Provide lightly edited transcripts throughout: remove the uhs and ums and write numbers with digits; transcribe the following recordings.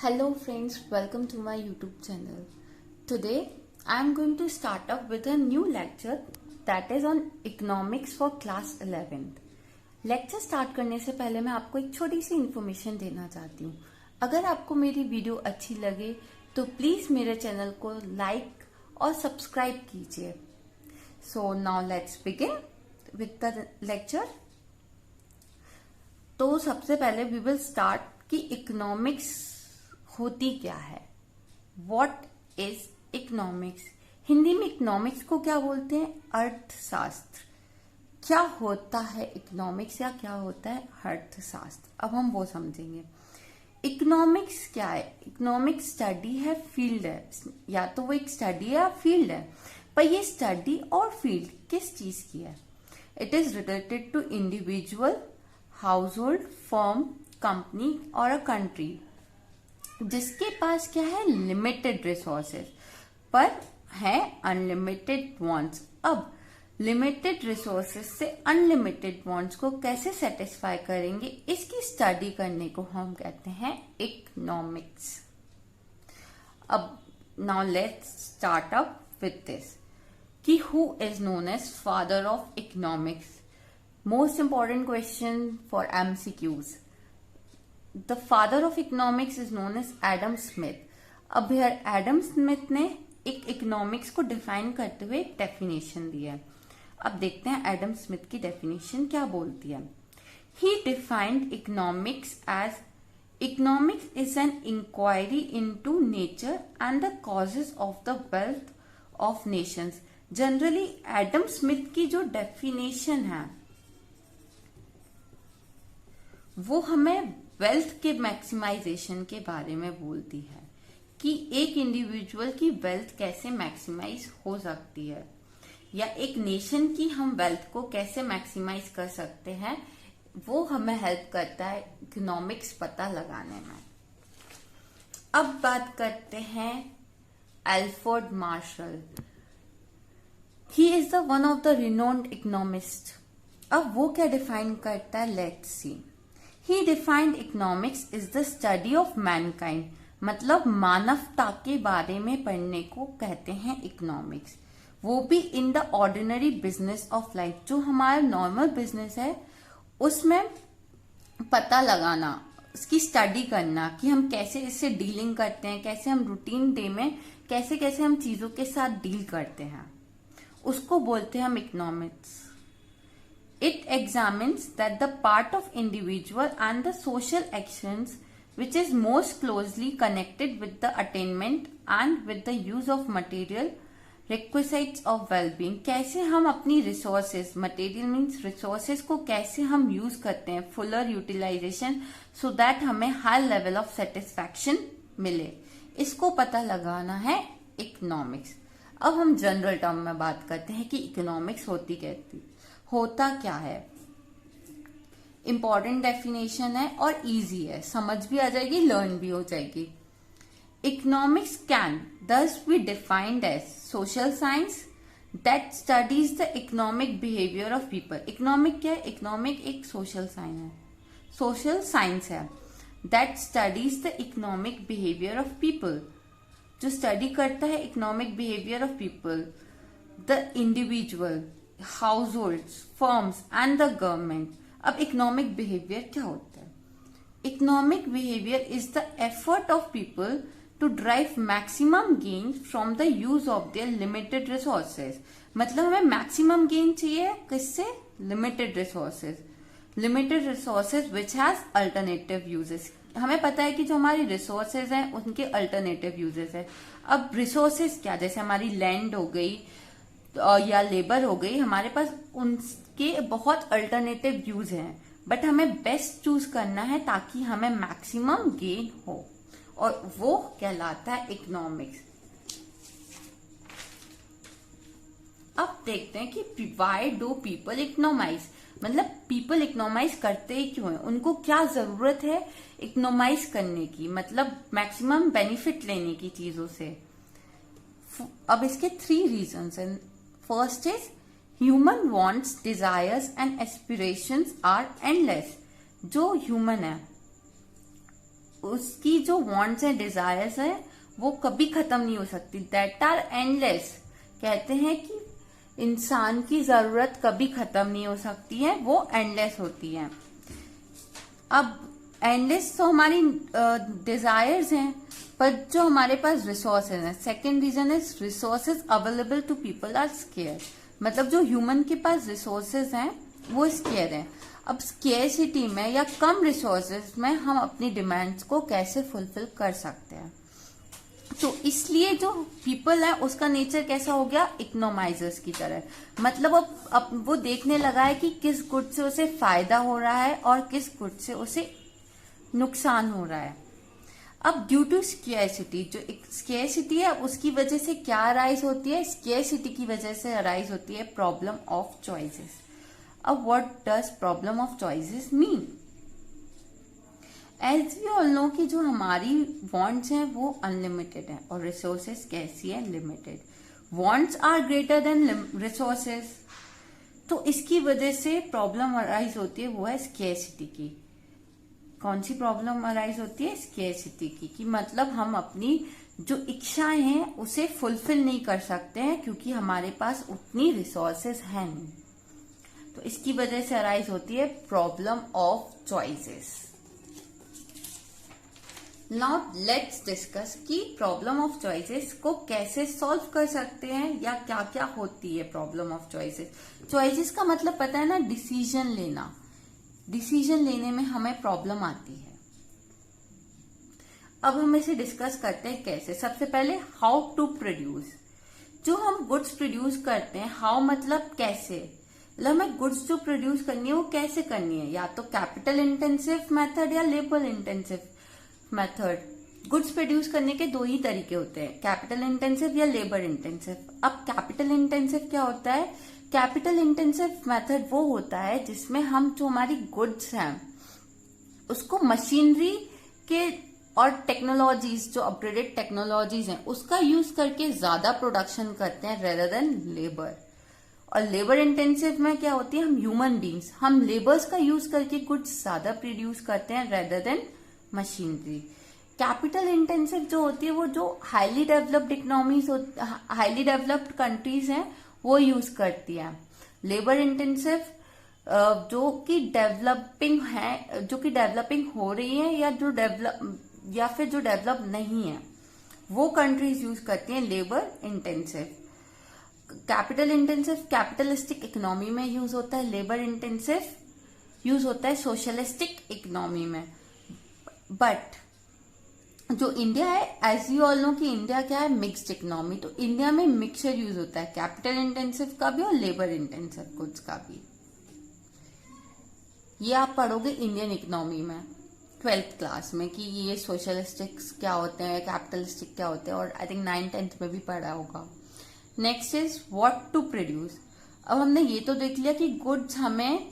Hello friends, welcome to my YouTube channel. Today I am going to start up with a new lecture that is on economics for class 11th. Lecture start करने से पहले मैं आपको एक छोटी सी information देना चाहती हूँ. अगर आपको मेरी वीडियो अच्छी लगे तो प्लीज मेरे चैनल को लाइक और सब्सक्राइब कीजिए. So now let's begin with the lecture. तो सबसे पहले वी विल स्टार्ट कि इकोनॉमिक्स होती क्या है. What is economics. हिंदी में इकोनॉमिक्स को क्या बोलते हैं? अर्थशास्त्र. क्या होता है इकोनॉमिक्स या क्या होता है अर्थशास्त्र, अब हम वो समझेंगे. इकोनॉमिक्स क्या है? इकोनॉमिक्स स्टडी है, फील्ड है. या तो वो एक स्टडी है या फील्ड है, पर ये स्टडी और फील्ड किस चीज की है? It is related to individual, household, firm, company और अ कंट्री जिसके पास क्या है? लिमिटेड रिसोर्सेज पर है अनलिमिटेड वांट्स. अब लिमिटेड रिसोर्सेज से अनलिमिटेड वांट्स को कैसे सेटिस्फाई करेंगे, इसकी स्टडी करने को हम कहते हैं इकोनॉमिक्स. अब now let's start up with this कि who is known as father of economics. Most important question for MCQs. The father of economics is known as Adam Smith. अब यार एडम स्मिथ ने एक इकोनॉमिक्स को define करते हुए एक definition दी है. अब देखते हैं एडम स्मिथ की डेफिनेशन क्या बोलती है. He defined economics as economics is an inquiry into nature and the causes of the wealth of nations. Generally Adam Smith की जो डेफिनेशन है वो हमें वेल्थ के मैक्सिमाइजेशन के बारे में बोलती है कि एक इंडिविजुअल की वेल्थ कैसे मैक्सिमाइज हो सकती है या एक नेशन की हम वेल्थ को कैसे मैक्सिमाइज कर सकते हैं. वो हमें हेल्प करता है इकोनॉमिक्स पता लगाने में. अब बात करते हैं Alfred Marshall. He is the one of the renowned economist. अब वो क्या डिफाइन करता है, let's see. He defined economics is the study of mankind. मतलब मानवता के बारे में पढ़ने को कहते हैं इकोनॉमिक्स. वो भी in the ordinary business of life. जो हमारा नॉर्मल बिजनेस है उसमें पता लगाना, उसकी स्टडी करना कि हम कैसे इससे डीलिंग करते हैं, कैसे हम रूटीन डे में कैसे कैसे हम चीजों के साथ डील करते हैं, उसको बोलते हैं हम economics. It examines that the part of individual and the social actions which is most closely connected with the attainment and with the use of material requisites of well-being. कैसे हम अपनी resources, material means resources को कैसे हम use करते हैं, fuller utilization so that हमें high level of satisfaction मिले, इसको पता लगाना है economics. अब हम जनरल टर्म में बात करते हैं कि इकोनॉमिक्स होता क्या है. इंपॉर्टेंट डेफिनेशन है और इजी है, समझ भी आ जाएगी, लर्न भी हो जाएगी. Economics can thus be defined as social science that studies the economic behaviour of people. Economic क्या है? इकोनॉमिक एक सोशल साइंस है, सोशल साइंस है that studies the economic behaviour of people. जो स्टडी करता है economic behaviour of people, the individual, households, firms and the government. अब economic behaviour क्या होता है? Economic behaviour is the effort of people to drive maximum gain from the use of their limited resources. मतलब हमें maximum gain चाहिए किससे? Limited resources. Limited resources which has alternative uses. हमें पता है कि जो हमारी रिसोर्सेज हैं उनके अल्टरनेटिव यूजेस है. अब रिसोर्सेज क्या? जैसे हमारी लैंड हो गई या लेबर हो गई, हमारे पास उनके बहुत अल्टरनेटिव यूज हैं, बट हमें बेस्ट चूज करना है ताकि हमें मैक्सिमम गेन हो, और वो कहलाता है इकोनॉमिक्स. अब देखते हैं कि व्हाई डू पीपल इकोनॉमाइज. मतलब पीपल इकोनॉमाइज करते ही क्यों है, उनको क्या जरूरत है इकोनॉमाइज करने की, मतलब मैक्सिमम बेनिफिट लेने की चीजों से. अब इसके 3 रीजंस हैं. First is human wants, desires and aspirations are endless. जो ह्यूमन है उसकी जो वांट्स एंड डिजायर्स है वो कभी खत्म नहीं हो सकती, दैट आर एंडलेस। कहते हैं कि इंसान की जरूरत कभी खत्म नहीं हो सकती है, वो एंडलेस होती है। अब एंडलेस तो हमारी डिजायर्स हैं, पर जो हमारे पास रिसोर्सेज हैं, second reason is resources available to people are scarce. मतलब जो ह्यूमन के पास रिसोर्सेज हैं वो स्केयर है। अब स्केयरसिटी में या कम रिसोर्सेज में हम अपनी डिमांड्स को कैसे फुलफिल कर सकते हैं, तो इसलिए जो पीपल है उसका नेचर कैसा हो गया, इकोनोमाइजर्स की तरह। मतलब अब वो देखने लगा है कि किस गुड से उसे फायदा हो रहा है और किस गुड से उसे नुकसान हो रहा है। अब ड्यू टू स्केयरसिटी, जो स्केयरसिटी है उसकी वजह से क्या अराइज होती है, स्केयरसिटी की वजह से अराइज होती है प्रॉब्लम ऑफ चॉइसेस। अब what does problem of choices mean? As we all know कि जो हमारी वांट्स हैं वो अनलिमिटेड है और रिसोर्सेस कैसी है, limited. Wants are greater than resources, तो इसकी वजह से प्रॉब्लम अराइज होती है, वो है स्केयरसिटी की। कौन सी प्रॉब्लम अराइज होती है, स्केयरसिटी की, कि मतलब हम अपनी जो इच्छाएं हैं उसे फुलफिल नहीं कर सकते हैं क्योंकि हमारे पास उतनी रिसोर्सेस हैं नहीं। तो इसकी वजह से अराइज होती है problem of choices. Now let's discuss कि प्रॉब्लम ऑफ चॉइसेस को कैसे सॉल्व कर सकते हैं या क्या क्या होती है प्रॉब्लम ऑफ चॉइसेस। चॉइसेस का मतलब पता है ना, डिसीजन लेना। डिसीजन लेने में हमें प्रॉब्लम आती है। अब हम इसे डिस्कस करते हैं कैसे। सबसे पहले हाउ टू प्रोड्यूस। जो हम गुड्स प्रोड्यूस करते हैं, हाउ मतलब कैसे, मतलब हमें गुड्स जो प्रोड्यूस करनी है वो कैसे करनी है, या तो कैपिटल इंटेंसिव मेथड या labour intensive method. Goods produce करने के दो ही तरीके होते हैं, कैपिटल इंटेंसिव या लेबर इंटेंसिव। अब कैपिटल इंटेंसिव क्या होता है, कैपिटल इंटेंसिव मेथड वो होता है जिसमें हम जो हमारी गुड्स हैं उसको मशीनरी के और टेक्नोलॉजीज, जो अपग्रेडेड टेक्नोलॉजीज हैं उसका यूज करके ज्यादा प्रोडक्शन करते हैं रेदर देन लेबर। और लेबर इंटेंसिव में क्या होती है, हम ह्यूमन बींग्स, हम लेबर्स का यूज करके गुड्स ज्यादा प्रोड्यूस करते हैं rather than machinery. Capital intensive जो होती है वो जो highly developed economies, highly developed countries हैं वो यूज करती है। लेबर इंटेंसिव जो कि डेवलपिंग है, जो कि डेवलपिंग हो रही है या जो डेवलप या फिर जो डेवलप नहीं है, वो कंट्रीज यूज करती हैं labour intensive. Capital intensive capitalistic economy में यूज होता है, लेबर इंटेंसिव यूज होता है सोशलिस्टिक इकोनॉमी में। बट जो इंडिया है, एज यू ऑल नो कि इंडिया क्या है, मिक्स्ड इकोनॉमी, तो इंडिया में मिक्सचर यूज होता है कैपिटल इंटेंसिव का भी और लेबर इंटेंसिव गुड्स का भी। ये आप पढ़ोगे इंडियन इकोनॉमी में 12th क्लास में कि ये सोशलिस्टिक्स क्या होते हैं, कैपिटलिस्टिक क्या होते हैं, और आई थिंक 9th-10th में भी पढ़ा होगा। Next is what to produce. अब हमने ये तो देख लिया कि गुड्स हमें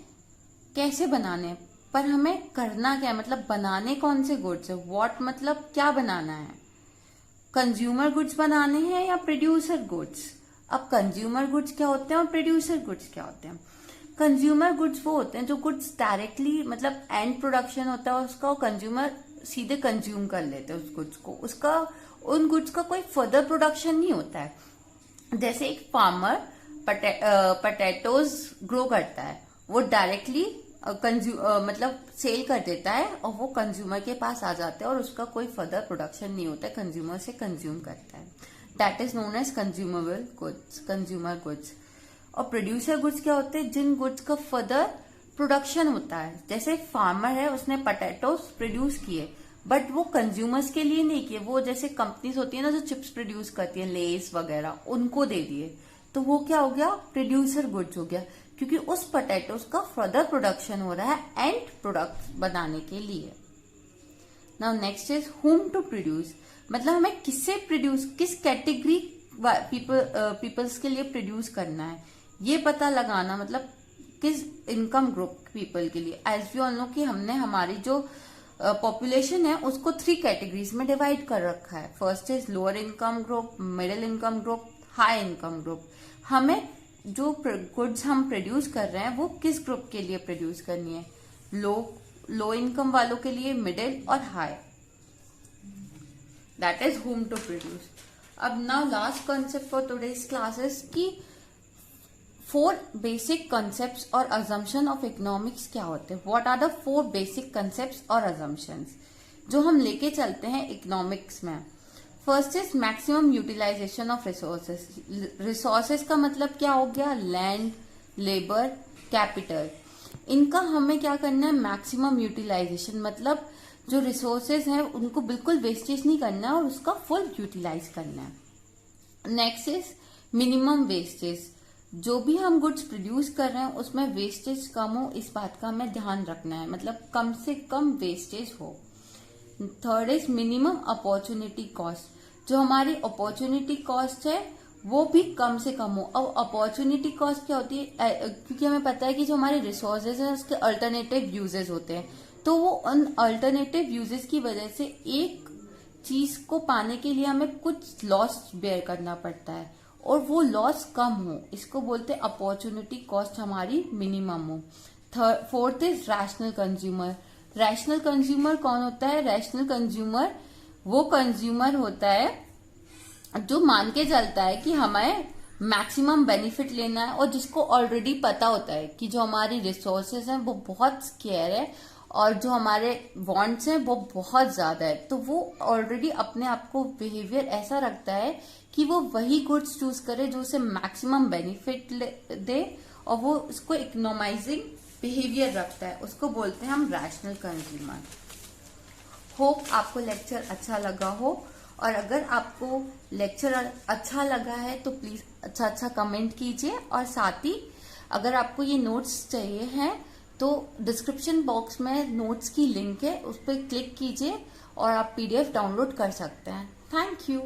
कैसे बनाने हैं, पर हमें करना क्या है, मतलब बनाने कौन से गुड्स है। व्हाट मतलब क्या बनाना है, कंज्यूमर गुड्स बनाने हैं या प्रोड्यूसर गुड्स। अब कंज्यूमर गुड्स क्या होते हैं और प्रोड्यूसर गुड्स क्या होते हैं। कंज्यूमर गुड्स वो होते हैं जो गुड्स डायरेक्टली, मतलब एंड प्रोडक्शन होता है उसका, कंज्यूमर सीधे कंज्यूम कर लेते हैं उस गुड्स को, उसका उन गुड्स का कोई फर्दर प्रोडक्शन नहीं होता है। जैसे एक फार्मर पटेटोज ग्रो करता है, वो डायरेक्टली मतलब सेल कर देता है और वो कंज्यूमर के पास आ जाता है और उसका कोई फर्दर प्रोडक्शन नहीं होता है, कंज्यूमर से कंज्यूम करता है। That is known as consumable goods, consumer goods. और प्रोड्यूसर गुड्स क्या होते हैं, जिन गुड्स का फर्दर प्रोडक्शन होता है। जैसे एक फार्मर है, उसने पटेटोज प्रोड्यूस किए, बट वो कंज्यूमर्स के लिए नहीं किए, वो जैसे कंपनीज होती है ना जो चिप्स प्रोड्यूस करती है, लेस वगैरह, उनको दे दिए, तो वो क्या हो गया, प्रोड्यूसर गुड्स हो गया, क्योंकि उस पोटैटोज का फर्दर प्रोडक्शन हो रहा है एंड प्रोडक्ट बनाने के लिए। Now next is how to produce, मतलब हमें किससे प्रोड्यूस, किस कैटेगरी पीपल्स के लिए प्रोड्यूस करना है, ये पता लगाना, मतलब किस इनकम ग्रुप पीपल के लिए। एज वी ऑल नो कि हमने हमारी जो पॉपुलेशन है उसको 3 कैटेगरीज में डिवाइड कर रखा है। First is lower income group, middle income group, high income group. हमें जो गुड्स हम प्रोड्यूस कर रहे हैं वो किस ग्रुप के लिए प्रोड्यूस करनी है, लो इनकम वालों के लिए, मिडिल और high. that is whom to produce. अब now last concept for today's class is कि 4 basic concepts और assumption of economics क्या होते हैं. What are the 4 basic concepts और assumptions जो हम लेके चलते हैं इकोनॉमिक्स में. First is maximum utilization of resources. Resources का मतलब क्या हो गया, लैंड, लेबर, कैपिटल. इनका हमें क्या करना है, मैक्सिमम यूटिलाइजेशन, मतलब जो रिसोर्सेज हैं उनको बिल्कुल वेस्टेज नहीं करना है और उसका फुल यूटिलाइज करना है. Next is minimum wastage. जो भी हम गुड्स प्रोड्यूस कर रहे हैं उसमें वेस्टेज कम हो, इस बात का हमें ध्यान रखना है, मतलब कम से कम वेस्टेज हो. Third is minimum opportunity cost. जो हमारी अपॉर्चुनिटी कॉस्ट है वो भी कम से कम हो. अब अपॉर्चुनिटी कॉस्ट क्या होती है, क्योंकि हमें पता है कि जो हमारे रिसोर्सेज हैं उसके अल्टरनेटिव यूजेस होते हैं, तो वो उन अल्टरनेटिव यूजेस की वजह से एक चीज को पाने के लिए हमें कुछ लॉस बेयर करना पड़ता है और वो लॉस कम हो, इसको बोलते हैं अपॉर्चुनिटी कॉस्ट हमारी मिनिमम हो. Fourth is rational consumer. Rational consumer कौन होता है, रैशनल कंज्यूमर वो कंज्यूमर होता है जो मान के चलता है कि हमें मैक्सिमम बेनिफिट लेना है और जिसको ऑलरेडी पता होता है कि जो हमारी रिसोर्सेज हैं वो बहुत स्केयर है और जो हमारे वांट्स हैं वो बहुत ज्यादा है, तो वो ऑलरेडी अपने आप को बिहेवियर ऐसा रखता है कि वो वही गुड्स चूज करे जो उसे मैक्सिमम बेनिफिट दे और वो उसको इकोनॉमाइजिंग बिहेवियर रखता है, उसको बोलते हैं हम रैशनल कंज्यूमर. होप आपको लेक्चर अच्छा लगा हो, और अगर आपको लेक्चर अच्छा लगा है तो प्लीज अच्छा कमेंट कीजिए, और साथ ही अगर आपको ये नोट्स चाहिए हैं तो डिस्क्रिप्शन बॉक्स में नोट्स की लिंक है, उस पर क्लिक कीजिए और आप PDF डाउनलोड कर सकते हैं. Thank you.